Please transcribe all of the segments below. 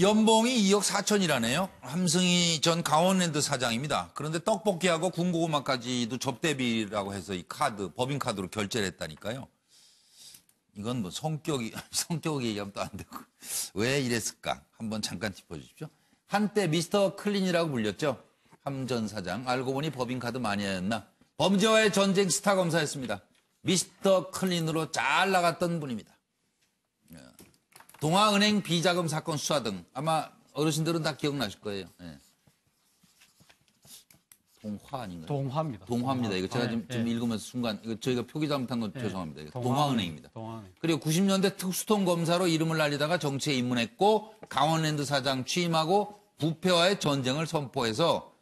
연봉이 2억 4천이라네요. 함승희 전 강원랜드 사장입니다. 그런데 떡볶이하고 군고구마까지도 접대비라고 해서 이 카드, 법인카드로 결제를 했다니까요. 이건 뭐 성격이 얘기하면 또 안 되고. 왜 이랬을까? 한번 잠깐 짚어주십시오. 한때 미스터 클린이라고 불렸죠. 함 전 사장. 알고 보니 법인카드 마니아였나. 범죄와의 전쟁 스타 검사였습니다. 미스터 클린으로 잘 나갔던 분입니다. 동아은행 비자금 사건 수사 등 아마 어르신들은 다 기억나실 거예요. 예. 동화 아닌가요? 동화입니다. 동화입니다. 이거 제가 지금 읽으면서 순간 이거 저희가 표기 잘못한 건 죄송합니다. 이거 동아은행입니다. 그리고 90년대 특수통 검사로 이름을 날리다가 정치에 입문했고 강원랜드 사장 취임하고 부패와의 전쟁을 선포해서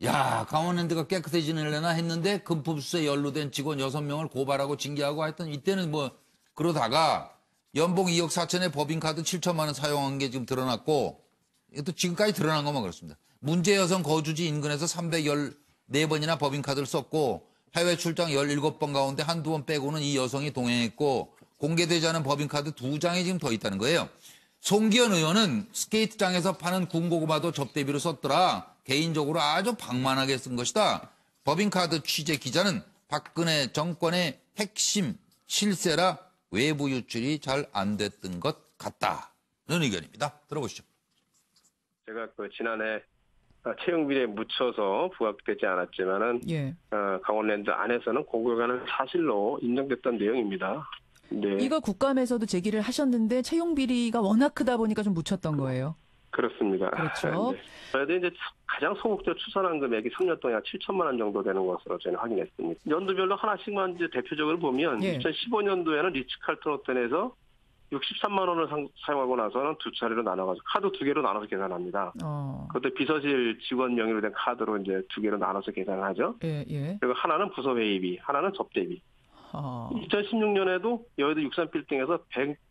야 강원랜드가 깨끗해지려나 했는데 금품수수에 연루된 직원 6명을 고발하고 징계하고 하여튼 이때는 뭐 그러다가 연봉 2억 4천에 법인카드 7천만 원 사용한 게 지금 드러났고 이것도 지금까지 드러난 것만 그렇습니다. 문제 여성 거주지 인근에서 314번이나 법인카드를 썼고 해외 출장 17번 가운데 한두 번 빼고는 이 여성이 동행했고 공개되지 않은 법인카드 2장이 지금 더 있다는 거예요. 송기현 의원은 스케이트장에서 파는 군고구마도 접대비로 썼더라. 개인적으로 아주 방만하게 쓴 것이다. 법인카드 취재 기자는 박근혜 정권의 핵심 실세라 외부 유출이 잘 안 됐던 것 같다는 의견입니다. 들어보시죠. 제가 지난해 채용비리에 묻혀서 부각되지 않았지만은 강원랜드 안에서는 고객과는 사실로 인정됐던 내용입니다. 네. 이거 국감에서도 제기를 하셨는데 채용 비리가 워낙 크다 보니까 좀 묻혔던 거예요. 그렇습니다. 그렇죠. 네. 그래도 이제 가장 소극적으로 추산한 금액이 3년 동안 약 7천만 원 정도 되는 것으로 저희는 확인했습니다. 연도별로 하나씩만 이제 대표적으로 보면 2015년도에는 리츠칼튼 호텔에서 63만 원을 사용하고 나서는 두 차례로 나눠가지고 카드 2개로 나눠서 계산합니다. 그것도 비서실 직원 명의로 된 카드로 이제 2개로 나눠서 계산을 하죠. 그리고 하나는 부서 회의비, 하나는 접대비. 2016년에도 여의도 63빌딩에서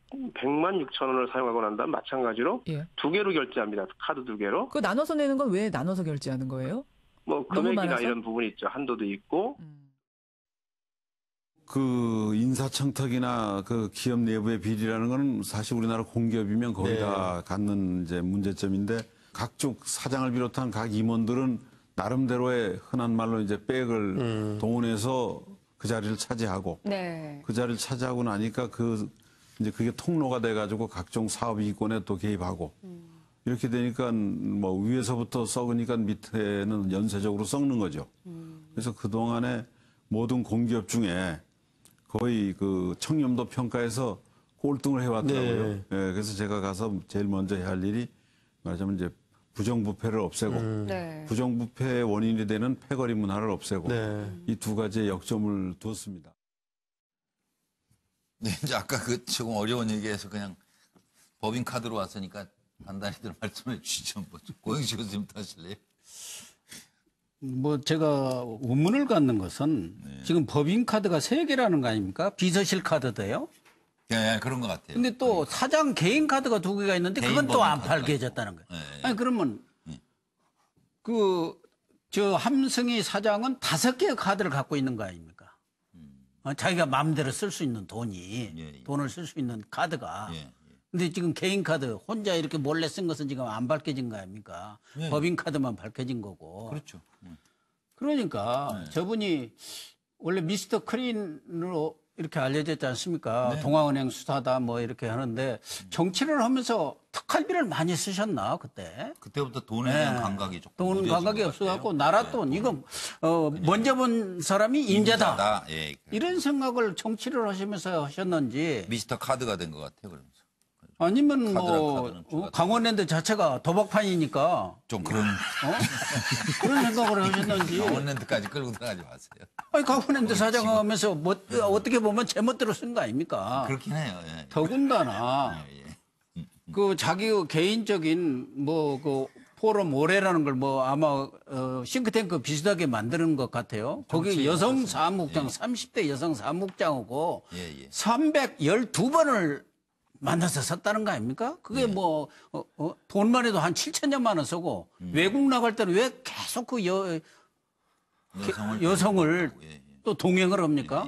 100만 6천 원을 사용하고 난 다음 마찬가지로 2개로 결제합니다. 카드 2개로. 그 나눠서 내는 건 왜 나눠서 결제하는 거예요? 뭐 금액이나 이런 부분이 있죠. 한도도 있고. 그 인사청탁이나 그 기업 내부의 비리라는 건 사실 우리나라 공기업이면 거의 다 갖는 이제 문제점인데 각종 사장을 비롯한 각 임원들은 나름대로의 흔한 말로 이제 백을 동원해서 그 자리를 차지하고 그 자리를 차지하고 나니까 이제 그게 통로가 돼가지고 각종 사업 이권에 또 개입하고 이렇게 되니까 뭐 위에서부터 썩으니까 밑에는 연쇄적으로 썩는 거죠. 그래서 그동안에 모든 공기업 중에 거의 그 청렴도 평가에서 꼴등을 해왔더라고요. 그래서 제가 가서 제일 먼저 해야 할 일이 말하자면 이제 부정부패를 없애고 부정부패의 원인이 되는 패거리 문화를 없애고 이 두 가지의 역점을 두었습니다. 네, 이제 아까 그 조금 어려운 얘기해서 그냥 법인카드로 왔으니까 간단히들 말씀해 주시죠. 뭐 고영식 교수님부터 하실래요? 뭐 제가 의문을 갖는 것은 지금 법인카드가 3개라는 거 아닙니까? 비서실 카드도요? 네, 그런 것 같아요. 근데 또 사장 개인 카드가 2개가 있는데 그건 또 안 팔게졌다는 거예요. 아니 그러면 저 함승희 사장은 5개의 카드를 갖고 있는 거 아닙니까? 자기가 마음대로 쓸 수 있는 돈을 쓸 수 있는 카드가. 근데 지금 개인 카드 혼자 이렇게 몰래 쓴 것은 지금 안 밝혀진 거 아닙니까? 법인 카드만 밝혀진 거고. 그렇죠. 그러니까 저분이 원래 미스터 클린으로 이렇게 알려졌지 않습니까? 동아은행 수사다 뭐 이렇게 하는데 정치를 하면서 특활비를 많이 쓰셨나 그때? 그때부터 돈에 대한 감각이 조금 돈 감각이 없어갖고 나라 돈 이거 먼저 본 사람이 임자다. 이런 생각을 정치를 하시면서 하셨는지 미스터 카드가 된 것 같아요. 그러면서. 아니면 뭐 강원랜드 자체가 도박판이니까 좀 그런 그런 생각을 하셨는지. 강원랜드까지 끌고 들어가지 마세요. 아니 강원랜드 사장하면서 뭐 어떻게 보면 제멋대로 쓴 거 아닙니까? 그렇긴 해요. 더군다나 그 자기 개인적인 뭐 그 포럼 올해라는 걸 뭐 아마 싱크탱크 비슷하게 만드는 것 같아요. 거기 여성 사무국장 30대 여성 사무국장하고 312번을 만나서 썼다는 거 아닙니까? 그게 뭐 돈만 해도 한 7천여만 원 쓰고 외국 나갈 때는 왜 계속 그 여성을 또 동행을 합니까?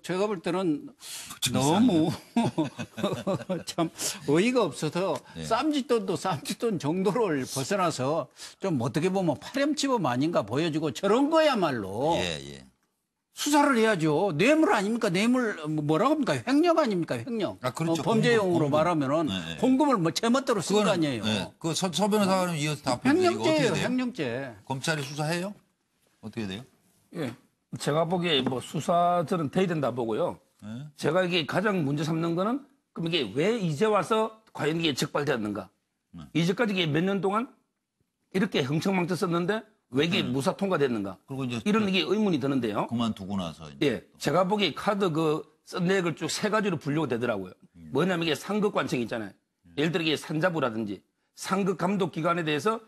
제가 볼 때는 너무 참 어이가 없어서 네. 쌈짓돈 정도를 벗어나서 좀 어떻게 보면 파렴치범 아닌가 보여지고 저런 거야말로 예. 수사를 해야죠. 뇌물 아닙니까? 뇌물 뭐라고 합니까? 횡령 아닙니까? 횡령. 아, 그렇죠. 범죄용으로 공금. 말하면은 네. 공금을 뭐 제멋대로 쓴 거 아니에요. 그 서 변호사님 이어서 답해 주세요. 이거 어떻게 횡령죄예요. 돼요? 횡령죄. 검찰이 수사해요? 어떻게 돼요? 예. 제가 보기에 뭐 수사 저는 돼야 된다 보고요. 네. 제가 이게 가장 문제 삼는 거는 그럼 이게 왜 이제 와서 과연 이게 적발되었는가? 이제까지 이게 몇 년 동안 이렇게 흥청망청 썼는데 왜 이게 무사 통과됐는가? 그리고 이제 이런 이게 의문이 드는데요. 그만두고 나서 이제 예. 제가 보기에 카드 쓴 내역을 쭉 세 가지로 분류가 되더라고요. 뭐냐면 이게 상급 관청이 있잖아요. 예를 들어 이게 산자부라든지 상급 감독 기관에 대해서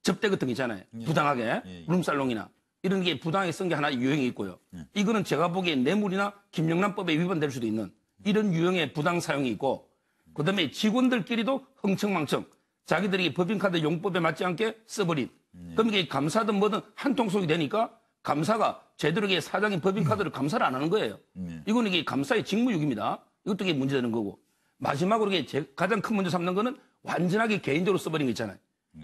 접대 같은 게 있잖아요. 부당하게 룸살롱이나 이런 게 부당하게 쓴 게 하나 유형이 있고요. 이거는 제가 보기엔 뇌물이나 김영란법에 위반될 수도 있는 이런 유형의 부당 사용이 있고 그다음에 직원들끼리도 흥청망청 자기들이 법인카드 용법에 맞지 않게 써버린 그럼 이게 감사든 뭐든 한통속이 되니까 감사가 제대로 이게 사장이 법인카드를 감사를 안 하는 거예요. 이거는 이게 감사의 직무유기입니다. 이것도 이게 문제되는 거고 마지막으로 이게 가장 큰 문제 삼는 거는 완전하게 개인적으로 써버린 거 있잖아요.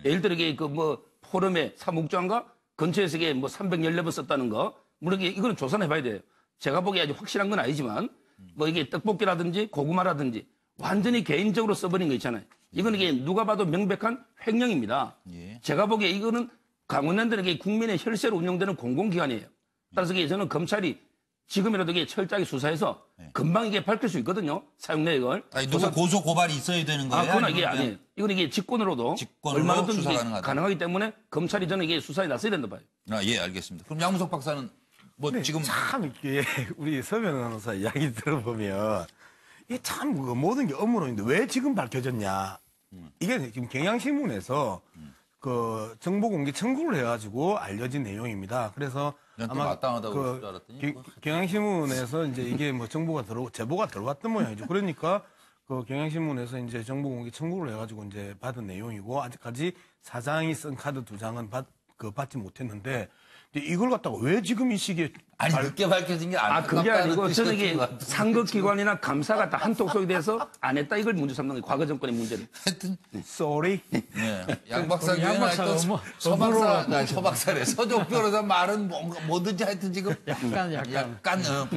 예를 들어 이게 그 뭐 포럼에 사무국장과 근처에서 이게 뭐 314번 썼다는 거 물론 이거는 조사는 해봐야 돼요. 제가 보기에 아주 확실한 건 아니지만 뭐 이게 떡볶이라든지 고구마라든지 완전히 개인적으로 써버린 거 있잖아요. 이건 이게 누가 봐도 명백한 횡령입니다. 제가 보기에 이거는 강원랜드는 이게 국민의 혈세로 운영되는 공공기관이에요. 따라서 이게 저는 검찰이 지금이라도 이게 철저하게 수사해서 금방 이게 밝힐 수 있거든요. 사용 내역을. 아니, 누구 고소 고발이 있어야 되는 거예요? 그건 이게 아니에요. 이건 이게 직권으로도 얼마든지 수사 가능하다. 가능하기 때문에 검찰이 저는 이게 수사에 나서야 된다 봐요. 아, 예, 알겠습니다. 그럼 양무석 박사는 뭐 네, 지금 참 이게 우리 서 변호사 이야기 들어보면 이게 참 모든 게 업무론인데 왜 지금 밝혀졌냐? 이게 지금 경향신문에서 그 정보 공개 청구를 해가지고 알려진 내용입니다. 그래서 아마 마땅하다고 그럴 줄 알았더니 경향신문에서 이제 이게 뭐 제보가 들어왔던 모양이죠. 그러니까 그 경향신문에서 이제 정보 공개 청구를 해가지고 이제 받은 내용이고 아직까지 사장이 쓴 카드 2장은 받지 못했는데 이걸 갖다가 왜 지금 이 시기에 아니 늦게 밝혀진 게 그게 아니고 저는 이게 상급기관이나 감사가 다 한통속이 돼서 안 했다 이걸 문제 삼는 거예요. 과거 정권의 문제를. 하여튼 sorry. 네. 양 박사 서 박사래. 서종 변호사 말은 뭐든지 하여튼 지금 약간 편하게.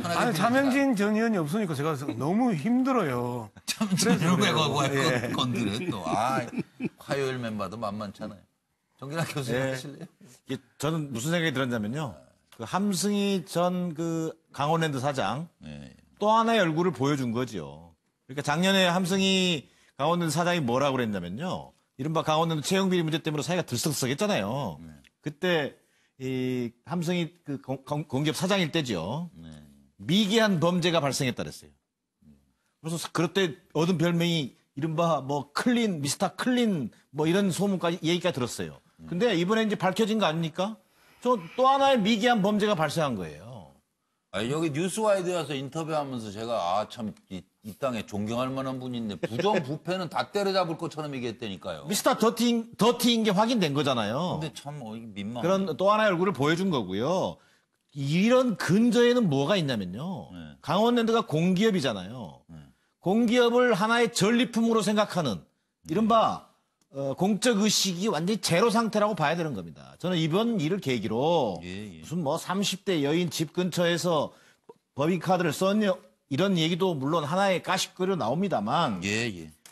아니 차명진 전 의원이 없으니까 제가 너무 힘들어요. 참 왜 건드려 또. 화요일 멤버도 만만찮아요. 정진학 교수님 하실래요? 저는 무슨 생각이 들었냐면요. 그 함승희 전 그 강원랜드 사장 또 하나의 얼굴을 보여준 거죠. 그러니까 작년에 함승희 강원랜드 사장이 뭐라고 그랬냐면요. 이른바 강원랜드 채용비리 문제 때문에 사이가 들썩들썩했잖아요. 그때 이 함승희 그 공기업 사장일 때죠. 미개한 범죄가 발생했다 그랬어요. 그래서 그때 얻은 별명이 이른바 뭐 미스터 클린 뭐 이런 소문까지 얘기가 들었어요. 근데 이번에 이제 밝혀진 거 아닙니까? 또 하나의 미개한 범죄가 발생한 거예요. 여기 뉴스와이드에 와서 인터뷰하면서 제가 참 이 땅에 존경할 만한 분인데 부정부패는 다 때려잡을 것처럼 얘기했다니까요. 미스터 더티인 게 확인된 거잖아요. 근데 참 민망해. 그런 또 하나의 얼굴을 보여준 거고요. 이런 근저에는 뭐가 있냐면요. 강원랜드가 공기업이잖아요. 공기업을 하나의 전리품으로 생각하는 이른바 공적 의식이 완전히 제로 상태라고 봐야 되는 겁니다. 저는 이번 일을 계기로 무슨 뭐 30대 여인 집 근처에서 법인카드를 썼냐 이런 얘기도 물론 하나의 가십거리로 나옵니다만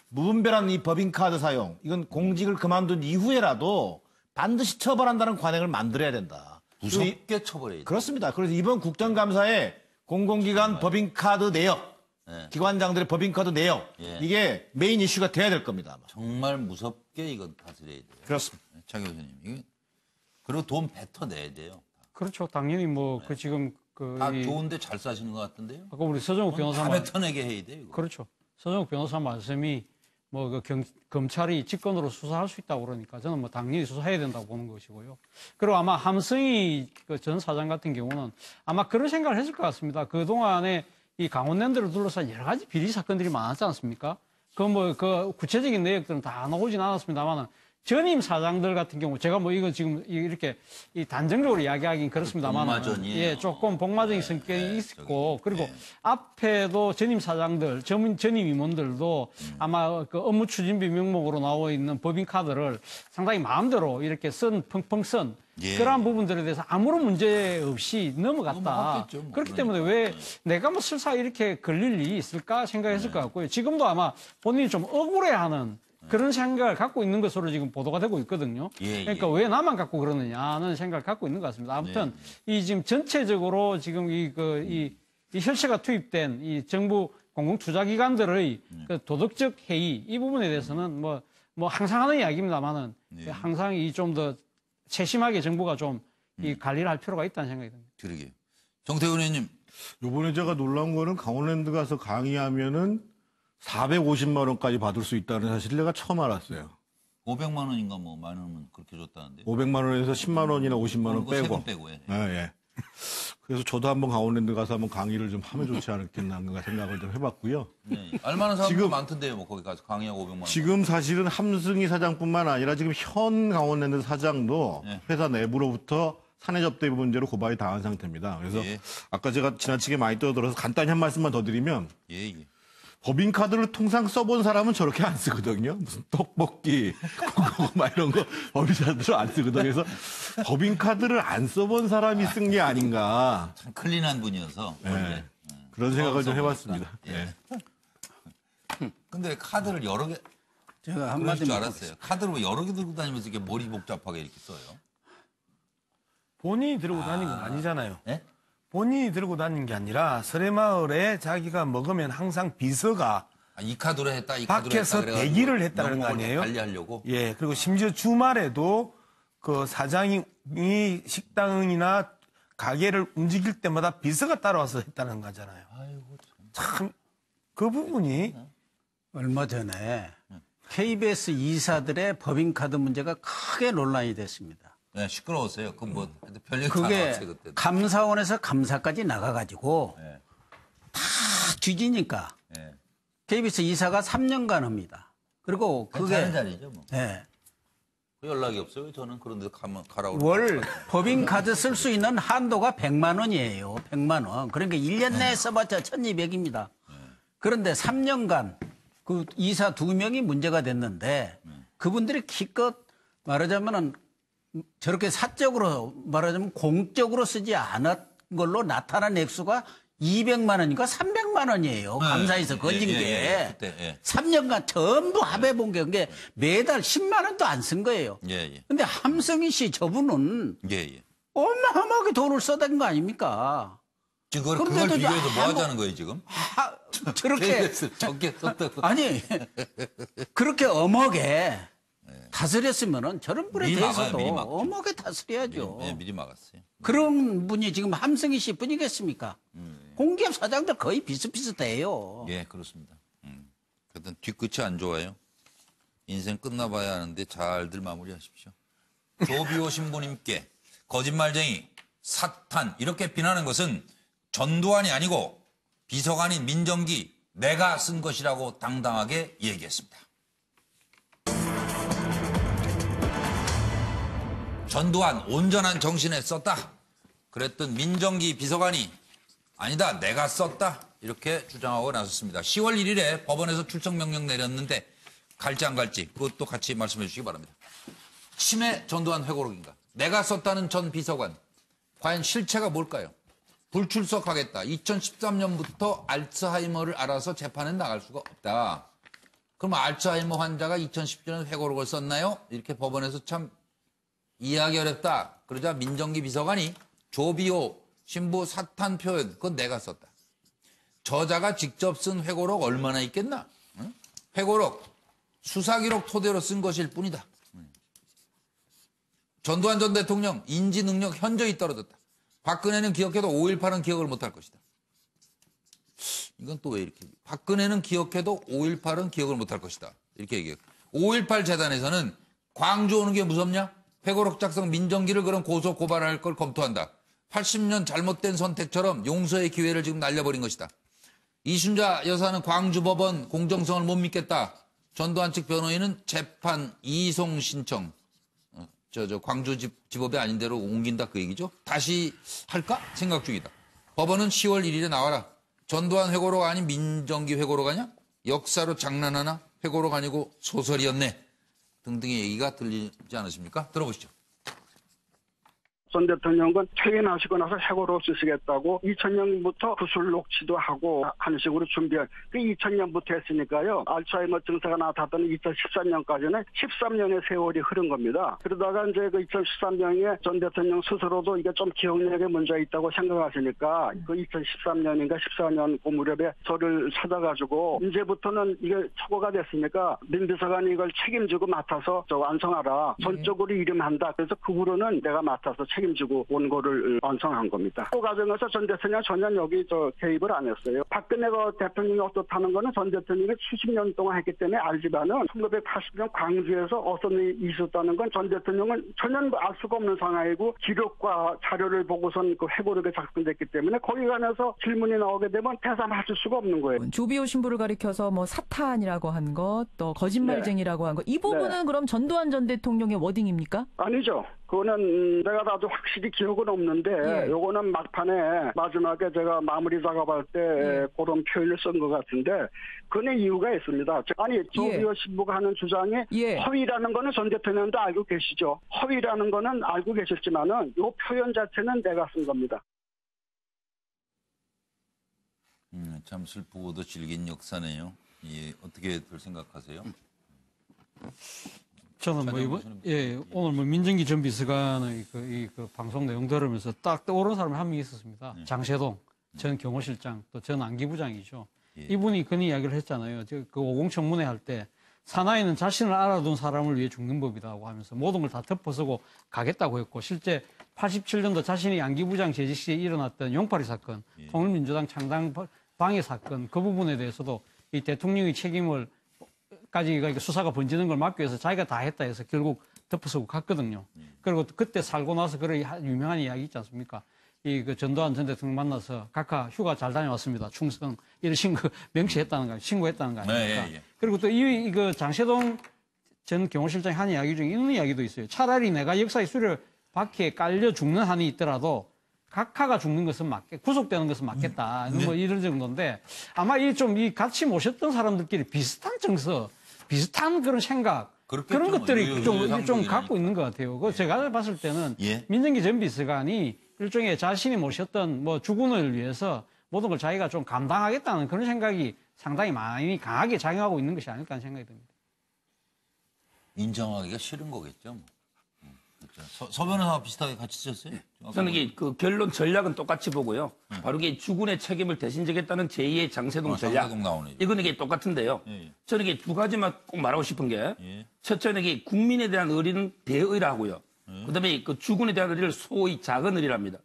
무분별한 이 법인카드 사용 이건 공직을 그만둔 이후에라도 반드시 처벌한다는 관행을 만들어야 된다. 무섭게 처벌해야 돼. 그렇습니다. 그래서 이번 국정감사에 공공기관 법인카드 내역 기관장들의 법인카드 내역 이게 메인 이슈가 돼야 될 겁니다. 아마. 정말 무섭게 이건 다스려야 돼요. 그렇습니다. 차 교수님. 그리고 돈 뱉어내야 돼요. 그렇죠. 당연히 뭐 그 지금 다 좋은데 잘 사시는 것 같은데요. 아까 우리 서정욱 변호사 다 뱉어내게 해야 돼요. 이거. 그렇죠. 서정욱 변호사 말씀이 뭐 그 검찰이 직권으로 수사할 수 있다고 그러니까 저는 뭐 당연히 수사해야 된다고 보는 것이고요. 그리고 아마 함승희 전 사장 같은 경우는 아마 그런 생각을 했을 것 같습니다. 그 동안에 이 강원랜드를 둘러싼 여러 가지 비리 사건들이 많았지 않습니까? 그 구체적인 내역들은 다 나오진 않았습니다만은 전임 사장들 같은 경우 제가 뭐 이거 지금 이렇게 이 단정적으로 이야기하긴 그렇습니다만 복마전이에요. 조금 복마적인 성격이 있고 그리고 앞에도 전임 사장들, 전임 임원들도 아마 그 업무 추진비 명목으로 나와 있는 법인 카드를 상당히 마음대로 이렇게 펑펑 쓴 그러한 부분들에 대해서 아무런 문제 없이 넘어갔다. 뭐. 그렇기 때문에 왜 내가 뭐 설사 이렇게 걸릴 일이 있을까 생각했을 것 같고요. 지금도 아마 본인이 좀 억울해하는 그런 생각을 갖고 있는 것으로 지금 보도가 되고 있거든요. 그러니까 왜 나만 갖고 그러느냐는 생각을 갖고 있는 것 같습니다. 아무튼 이 지금 전체적으로 지금 이 혈세가 투입된 이 정부 공공투자기관들의 그 도덕적 해이 이 부분에 대해서는 뭐 항상 하는 이야기입니다만은 항상 이 좀 더 세심하게 정부가 좀 이 관리를 할 필요가 있다는 생각이 듭니다. 그러게. 정태훈 의원님. 요번에 제가 놀란 거는 강원랜드 가서 강의하면은 450만 원까지 받을 수 있다는 사실을 내가 처음 알았어요. 500만 원인가 뭐 많으면 그렇게 줬다는데. 500만 원에서 10만 원이나 50만 원 빼고. 세금 빼고. 예. 예. 그래서 저도 한번 강원랜드 가서 한번 강의를 좀 하면 좋지 않겠나 생각을 좀 해봤고요. 네. 알만한 사람도 많던데요. 뭐 거기 가서 강의하고 500만 원. 지금 사실은 함승희 사장뿐만 아니라 지금 현 강원랜드 사장도 회사 내부로부터 사내 접대 문제로 고발이 당한 상태입니다. 그래서 아까 제가 지나치게 많이 떠들어서 간단히 한 말씀만 더 드리면 법인카드를 통상 써본 사람은 저렇게 안 쓰거든요. 무슨 떡볶이, 막 이런 거 법인카드를 안 쓰거든요. 그래서 법인카드를 안 써본 사람이 쓴 게 아닌가. 참 클린한 분이어서. 네. 그런 생각을 좀 해봤습니다. 근데 카드를 여러 개. 제가 한마디 줄 알았어요. 카드를 왜 여러 개 들고 다니면서 이렇게 머리 복잡하게 이렇게 써요? 본인이 들고 다닌 건 아니잖아요. 네? 본인이 들고 다닌 게 아니라 설해마을에 자기가 먹으면 항상 비서가 이 카드로 했다, 이 카드로 밖에서 했다. 대기를 했다는 거 아니에요? 관리하려고. 예, 그리고 심지어 주말에도 그 사장이 식당이나 가게를 움직일 때마다 비서가 따라와서 했다는 거잖아요. 아이고, 참, 그 부분이. 얼마 전에 KBS 이사들의 법인카드 문제가 크게 논란이 됐습니다. 네, 시끄러웠어요. 그건 뭐, 별일 다 그게 나왔어요, 그때. 감사원에서 감사까지 나가가지고 다 뒤지니까 KBS 이사가 3년간 합니다. 그리고 그게. 괜찮은 자리죠, 뭐. 네. 연락이 없어요. 저는 그런 데 가면 가라고. 월 법인카드 쓸 수 있는 한도가 100만 원이에요. 100만 원. 그러니까 1년 내에 써봤자 1200입니다. 그런데 3년간 그 이사 2명이 문제가 됐는데 그분들이 기껏 말하자면은 저렇게 사적으로 말하자면 공적으로 쓰지 않은 걸로 나타난 액수가 200만 원인가 300만 원이에요. 감사에서 걸린 게. 그때, 3년간 전부 합해 본 게 매달 10만 원도 안 쓴 거예요. 근데 함성희 씨 저분은 어마어마하게 돈을 써댄 거 아닙니까? 지금 그걸 비교해서 뭐 하자는 거예요, 지금? 저렇게. 적게 썼다고. 아니, 그렇게 엄하게 다스렸으면은 저런 분에 대해서도 엄하게 다스려야죠. 미리 막았어요. 그런 분이 지금 함성희 씨 뿐이겠습니까? 공기업 사장들 거의 비슷비슷해요. 예, 그렇습니다. 하여튼 뒤끝이 안 좋아요. 인생 끝나봐야 하는데 잘들 마무리하십시오. 조비오 신부님께 거짓말쟁이, 사탄 이렇게 비난하는 것은 전두환이 아니고 비서관인 민정기 내가 쓴 것이라고 당당하게 얘기했습니다. 전두환 온전한 정신에 썼다. 그랬던 민정기 비서관이 아니다. 내가 썼다. 이렇게 주장하고 나섰습니다. 10월 1일에 법원에서 출석명령 내렸는데 갈지 안 갈지 그것도 같이 말씀해 주시기 바랍니다. 치매 전두환 회고록인가? 내가 썼다는 전 비서관. 과연 실체가 뭘까요? 불출석하겠다. 2013년부터 알츠하이머를 알아서 재판에 나갈 수가 없다. 그럼 알츠하이머 환자가 2010년에 회고록을 썼나요? 이렇게 법원에서 참 이해하기 어렵다. 그러자 민정기 비서관이 조비오 신부 사탄 표현 그건 내가 썼다. 저자가 직접 쓴 회고록 얼마나 있겠나? 응? 회고록 수사기록 토대로 쓴 것일 뿐이다. 전두환 전 대통령 인지 능력 현저히 떨어졌다. 박근혜는 기억해도 5.18은 기억을 못할 것이다. 이건 또 왜 이렇게 박근혜는 기억해도 5.18은 기억을 못할 것이다. 이렇게 얘기해요. 5.18 재단에서는 광주 오는 게 무섭냐? 회고록 작성 민정기를 그런 고소 고발할 걸 검토한다. 80년 잘못된 선택처럼 용서의 기회를 지금 날려버린 것이다. 이순자 여사는 광주 법원 공정성을 못 믿겠다. 전두환 측 변호인은 재판 이송 신청 광주지법이 아닌 데로 옮긴다 그 얘기죠. 다시 할까 생각 중이다. 법원은 10월 1일에 나와라. 전두환 회고록 아닌 민정기 회고록 아냐? 역사로 장난하나? 회고록 아니고 소설이었네. 등등의 얘기가 들리지 않으십니까? 들어보시죠. 전 대통령은 퇴임하시고 나서 해고로 쓰시겠다고 2000년부터 구술 녹취도 하고 하는 식으로 준비한 그 2000년부터 했으니까요. 알츠하이머 증세가 나타났던 2013년까지는 13년의 세월이 흐른 겁니다. 그러다가 이제 그 2013년에 전 대통령 스스로도 이게 좀 기억력에 문제가 있다고 생각하시니까 그 2013년인가 14년 그 무렵에 저를 찾아가지고 이제부터는 이게 초과가 됐으니까 민 비서관이 이걸 책임지고 맡아서 완성하라. 전적으로 이름한다. 그래서 그 후로는 내가 맡아서 책임지고 원고를 완성한 겁니다. 그 과정에서 전 대통령 전혀 여기 개입을 안 했어요. 박근혜가 대통령이 어떻다는 거는 전 대통령이 수십 년 동안 했기 때문에 알지만은 1980년 광주에서 어떤 일이 있었다는 건 전 대통령은 전혀 알 수가 없는 상황이고 기록과 자료를 보고선 그 회고록에 작성됐기 때문에 거기 관해서 질문이 나오게 되면 대사 맞을 수가 없는 거예요. 조비오 신부를 가리켜서 뭐 사탄이라고 한 것, 또 거짓말쟁이라고 한 것, 이 부분은 그럼 전두환 전 대통령의 워딩입니까? 아니죠. 그거는 내가 나도 확실히 기억은 없는데 요거는 막판에 마지막에 제가 마무리 작업할 때 그런 표현을 쓴 것 같은데 그는 이유가 있습니다. 아니 조비오 신부가 하는 주장이 허위라는 거는 전 대통령도 알고 계시죠. 허위라는 거는 알고 계셨지만은 요 표현 자체는 내가 쓴 겁니다. 참 슬프고도 질긴 역사네요. 어떻게들 생각하세요? 저는 뭐 오늘 뭐 민정기 전 비서관의 그 방송 내용 들으면서 딱 떠오른 사람이 한 명 있었습니다. 장세동 전 경호실장 또 전 안기부장이죠. 이분이 그런 이야기를 했잖아요. 그 50 청문회 할 때 사나이는 자신을 알아둔 사람을 위해 죽는 법이라고 하면서 모든 걸 다 덮어쓰고 가겠다고 했고 실제 87년도 자신이 안기부장 재직 시에 일어났던 용파리 사건, 통일민주당 창당 방해 사건 그 부분에 대해서도 이 대통령의 책임을 까지 수사가 번지는 걸 막기 위해서 자기가 다 했다 해서 결국 덮어쓰고 갔거든요. 그리고 그때 살고 나서 그런 유명한 이야기 있지 않습니까? 그 전두환 전 대통령 만나서 각하 휴가 잘 다녀왔습니다. 충성 이러신 거 명시했다는 거 신고했다는 거 아닙니까? 그리고 또 그 장세동 전 경호실장이 한 이야기 중에 이런 이야기도 있어요. 차라리 내가 역사의 수레바퀴에 깔려 죽는 한이 있더라도 각하가 죽는 것은 구속되는 것은 맞겠다. 뭐 이런 정도인데 아마 이 같이 모셨던 사람들끼리 비슷한 정서, 비슷한 그런 생각, 그런 것들이 좀 갖고 있는 것 같아요. 제가 봤을 때는 민정기 전 비서관이 일종의 자신이 모셨던 뭐 주군을 위해서 모든 걸 자기가 좀 감당하겠다는 그런 생각이 상당히 많이 강하게 작용하고 있는 것이 아닐까 하는 생각이 듭니다. 인정하기가 싫은 거겠죠. 그렇죠. 서 변호사와 비슷하게 같이 쓰셨어요? 저는 이게 그 결론 전략은 똑같이 보고요. 바로 이게 주군의 책임을 대신 지겠다는 제2의 장세동 전략. 이건 이게 똑같은데요. 저는 이게 두 가지만 꼭 말하고 싶은 게 첫째는 이게 국민에 대한 의리는 대의라고요. 그다음에 그 주군에 대한 의리를 소위 작은 의리랍니다.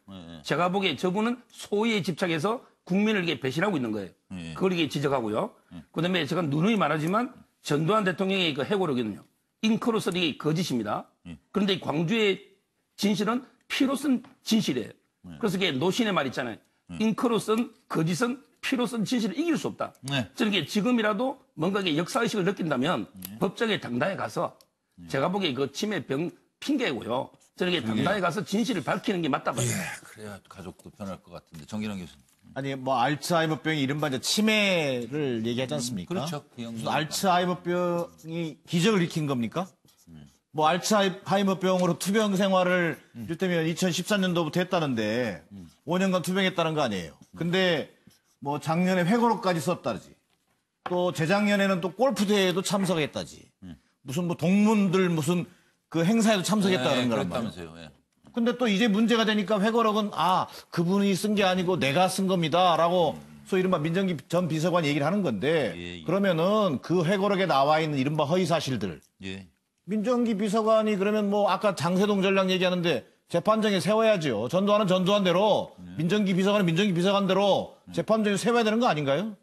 제가 보기에 저분은 소위에 집착해서 국민을 이게 배신하고 있는 거예요. 그걸 이게 지적하고요. 그다음에 제가 누누이 말하지만 전두환 대통령의 그 해고록이거든요. 잉크로 쓴 이게 거짓입니다. 그런데 이 광주의 진실은 피로 쓴 진실이에요. 그래서 이게 노신의 말 있잖아요. 잉크로 쓴 거짓은 피로 쓴 진실을 이길 수 없다. 저는 이게 지금이라도 뭔가 이게 역사의식을 느낀다면 법정에 당당히 가서 제가 보기에 그 치매병 핑계고요. 저는 이게 당당히 가서 진실을 밝히는 게 맞다 봐요. 그래야 가족도 편할 것 같은데. 정기랑 교수님. 아니 뭐 알츠하이머병이 이른바 이제 치매를 얘기하지 않습니까? 그렇죠. 알츠하이머병이 기적을 일으킨 겁니까? 뭐 알츠하이머병으로 투병 생활을 이를테면 2013년도부터 했다는데 5년간 투병했다는 거 아니에요. 근데 뭐 작년에 회고록까지 썼다지. 또 재작년에는 또 골프 대회에도 참석했다지. 무슨 뭐 동문들 무슨 그 행사에도 참석했다는 거란 말이에요. 근데 또 이제 문제가 되니까 회고록은 그분이 쓴 게 아니고 내가 쓴 겁니다라고 소위 이른바 민정기 전 비서관이 얘기를 하는 건데 그러면은 그 회고록에 나와 있는 이른바 허위 사실들 민정기 비서관이 그러면 뭐 아까 장세동 전략 얘기하는데 재판정에 세워야죠. 전두환은 전두환대로 민정기 비서관은 민정기 비서관대로 재판정에 세워야 되는 거 아닌가요?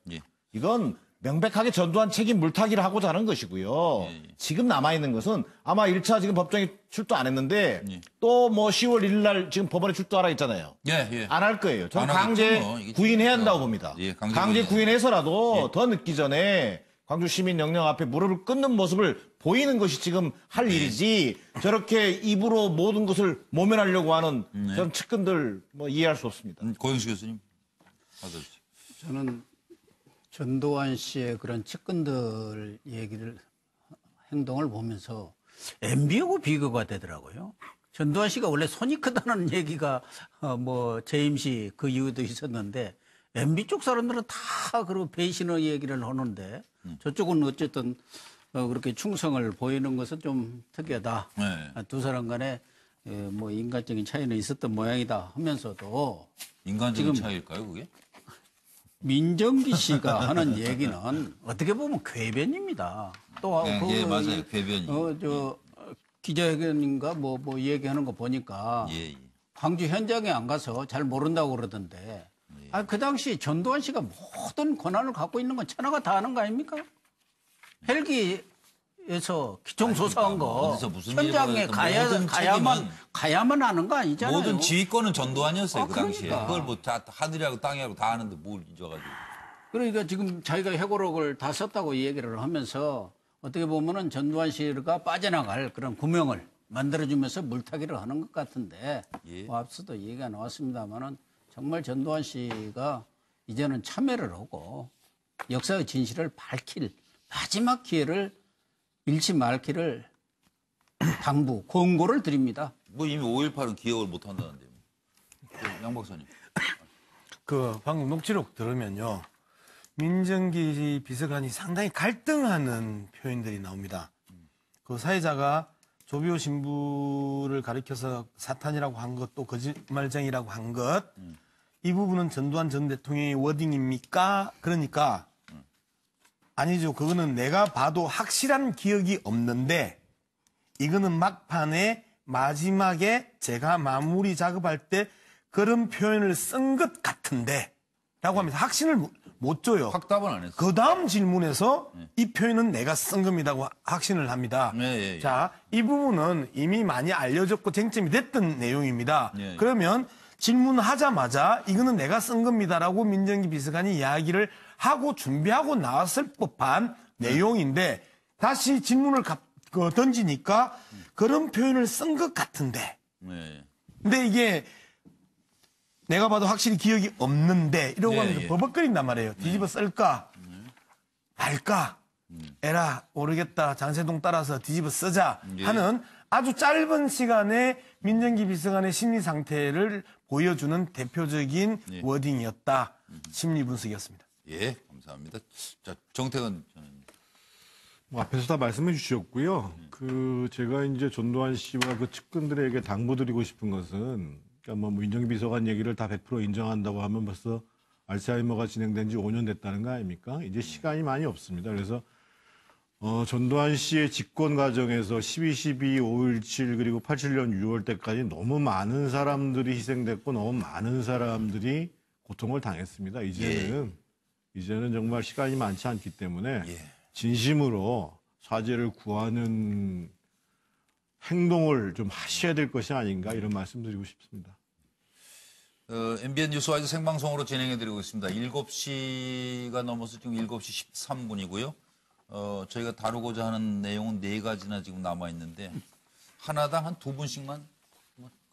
이건 명백하게 전두환 책임 물타기를 하고자 하는 것이고요. 지금 남아있는 것은 아마 1차 지금 법정에 출두 안 했는데 또 뭐 10월 1일 날 지금 법원에 출두하라 했잖아요. 안 할 거예요. 저는 강제 구인해야 한다고 봅니다. 강제 구인해서라도 더 늦기 전에 광주 시민 영령 앞에 무릎을 꿇는 모습을 보이는 것이 지금 할 일이지 저렇게 입으로 모든 것을 모면하려고 하는 저런 측근들 뭐 이해할 수 없습니다. 고영식 교수님. 받아주시죠. 저는 전두환 씨의 그런 측근들 행동을 보면서 MB하고 비교가 되더라고요. 전두환 씨가 원래 손이 크다는 얘기가 재임 씨 그 이유도 있었는데 MB 쪽 사람들은 다 그런 배신의 얘기를 하는데 저쪽은 어쨌든 그렇게 충성을 보이는 것은 좀 특이하다. 네. 두 사람 간에 뭐 인간적인 차이는 있었던 모양이다 하면서도 인간적인 지금 차이일까요, 그게? 민정기 씨가 하는 얘기는 어떻게 보면 궤변입니다. 또 예, 맞아요. 궤변이. 기자회견인가 뭐 얘기하는 거 보니까 예. 광주 현장에 안 가서 잘 모른다고 그러던데. 그 당시 전두환 씨가 모든 권한을 갖고 있는 건 천하가 다 아는 거 아닙니까? 헬기에서 기총소사한 거 현장에 가야만 아는 거 아니잖아요. 모든 지휘권은 전두환이었어요. 그 당시에. 그러니까. 그걸 뭐 다 하늘이라고 땅이라고 다 아는데 뭘 잊어가지고. 그러니까 지금 자기가 해고록을 다 썼다고 얘기를 하면서 어떻게 보면은 전두환 씨가 빠져나갈 그런 구명을 만들어주면서 물타기를 하는 것 같은데 뭐 앞서도 얘기가 나왔습니다만은 정말 전두환 씨가 이제는 참여를 하고 역사의 진실을 밝힐 마지막 기회를 잃지 말기를 당부, 권고를 드립니다. 뭐 이미 5.18은 기억을 못 한다는데요. 양 박사님. 방금 녹취록 들으면요. 민정기 비서관이 상당히 갈등하는 표현들이 나옵니다. 그 사회자가 조비오 신부를 가리켜서 사탄이라고 한 것, 또 거짓말쟁이라고 한 것, 이 부분은 전두환 전 대통령의 워딩입니까? 그러니까 아니죠. 그거는 내가 봐도 확실한 기억이 없는데 이거는 막판에 마지막에 제가 마무리 작업할 때 그런 표현을 쓴 것 같은데 라고 하면서 확신을 못 줘요. 확답은 안 했어요. 그 다음 질문에서 이 표현은 내가 쓴 겁니다고 확신을 합니다. 자, 이 부분은 이미 많이 알려졌고 쟁점이 됐던 내용입니다. 그러면 질문하자마자 이거는 내가 쓴 겁니다라고 민정기 비서관이 이야기를 하고 준비하고 나왔을 법한 내용인데 다시 질문을 던지니까 그런 표현을 쓴 것 같은데. 근데 이게 내가 봐도 확실히 기억이 없는데 이러고 하면서 버벅거린단 말이에요. 뒤집어 쓸까 말까 에라 모르겠다 장세동 따라서 뒤집어 쓰자 하는 아주 짧은 시간에 민정기 비서관의 심리 상태를 보여주는 대표적인 워딩이었다. 심리 분석이었습니다. 예, 감사합니다. 자, 정태근 저는. 앞에서 다 말씀해 주셨고요. 제가 이제 전두환 씨와 그 측근들에게 당부드리고 싶은 것은, 그러니까 민정기 비서관 얘기를 다 100% 인정한다고 하면 벌써 알츠하이머가 진행된 지 5년 됐다는 거 아닙니까? 이제 시간이 많이 없습니다. 그래서 전두환 씨의 집권 과정에서 12.12, 5.17 그리고 87년 6월 때까지 너무 많은 사람들이 희생됐고 너무 많은 사람들이 고통을 당했습니다. 이제는 정말 시간이 많지 않기 때문에 진심으로 사죄를 구하는 행동을 좀 하셔야 될 것이 아닌가 이런 말씀드리고 싶습니다. MBN 뉴스와이드 생방송으로 진행해드리고 있습니다. 7시가 넘어서 지금 7시 13분이고요. 저희가 다루고자 하는 내용은 4가지나 지금 남아있는데 하나당 한 2분씩만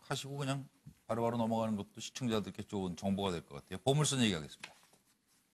하시고 그냥 바로바로 넘어가는 것도 시청자들께 좋은 정보가 될 것 같아요. 보물선 얘기하겠습니다.